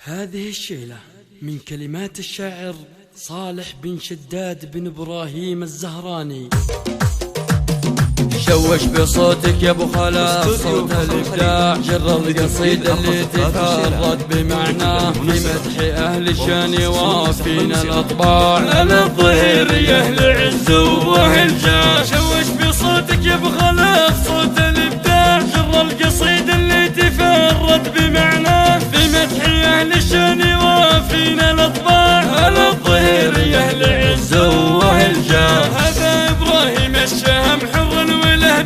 هذه الشيلة من كلمات الشاعر صالح بن شداد بن إبراهيم الزهراني. شوش بصوتك يا ابو خلاص صوت الابداع، جر القصيدة اللي تفرد بمعناه في مدح اهل الشان وافينا الاطباع على الظهير يا اهل العز واهل جاه. شوش بصوتك يا ابو خلاص صوت الابداع، جر القصيدة اللي تفرد بمعناه في مدح اهل الشان وافينا الاطباع على الظهير يا اهل العز واهل جاه. هذا ابراهيم الشهم حر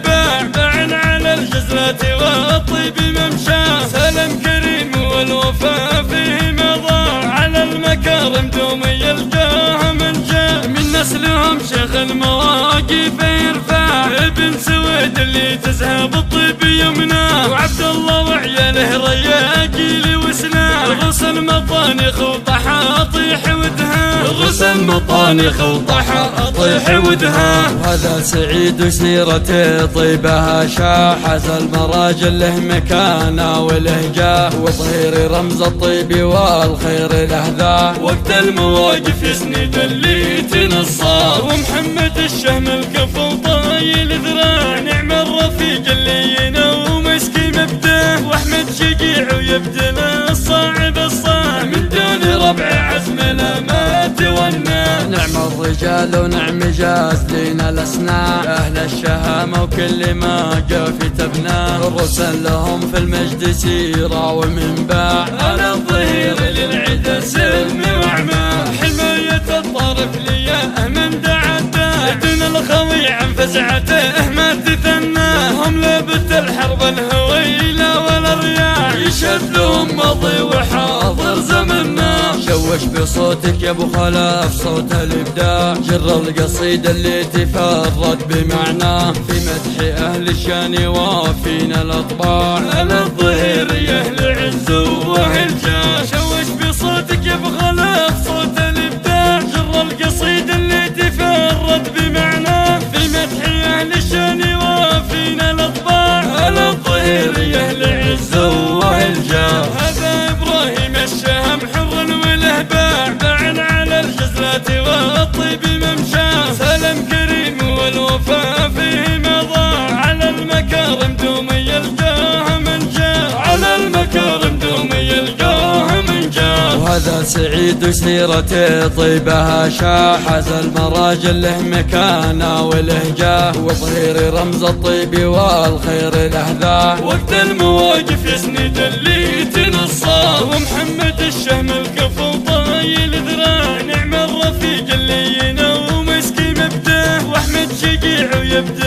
باع على الجزرات والطيب ممشاه، سلام كريم والوفاء فيه مضى على المكارم دوم يلقاه من جاء. من نسلهم شيخ المواقف يرفع ابن سويد اللي تزهب الطيب يمناه، وعبد الله وعياله رياقي وسناه. غسل مطانيخ وطحا طيح ودها، غسل مطانيخ وطحا طيح ودها. وهذا سعيد وسيرته طيبها شاح، حز المراجل له مكانه وله جاه، وظهير رمز الطيب والخير له ذا. وقت المواقف يسند اللي تنصار، ومحمد الشهم الكفو طايل ذراع، نعم الرفيق اللي ينوم مسكي مبداه، واحمد شقيع ويبدل الصاعب الصاع، من دون ربع عزمنا ما تونى. نعم الرجال ونعم جاز لينا الاسنان، اهل الشهامة وكل ما جا في تبناه، الرسل لهم في المجد سيرة ومنباع، على الظهير للعدا سلم وعماه. حماية الطرف لياه من دعته، دون الخوي عن فزعته ما تثناه. هم لابت الحرب الهويلة والرياح، يشهد لهم ماضي وحاضر زمنا. شوش بصوتك يا ابو خلاف صوت الابداع، جر القصيدة اللي تفرد بمعناه في مدح اهل الشان وافينا الاطباع، على الظهير يا اهل العز واهل جاه. شوش بصوتك يا ابو خلاف صوت الابداع، جر القصيدة اللي تفرد بمعناه في مدح اهل الشان وافينا الاطباع، على الظهير يا اهل العز واهل جاه. هذا ابراهيم الشهم حر وله باع على الجزرات والطيب ممشاه، سلام كريم والوفاء فيه مضى على المكارم دوم يلقاه من جاه، على المكارم دوم يلقاه من جاه. وهذا سعيد وسيرته طيبها شاح، حز المراجل له مكانه وله جاه، وظهير رمز الطيب والخير له ذا. وقت المواقف يسند اللي تنصار، ومحمد الشهم الكفو طايل ذراع، نعم الرفيق اللي ينوم مسكي مبداه، واحمد شقيع ويبدأ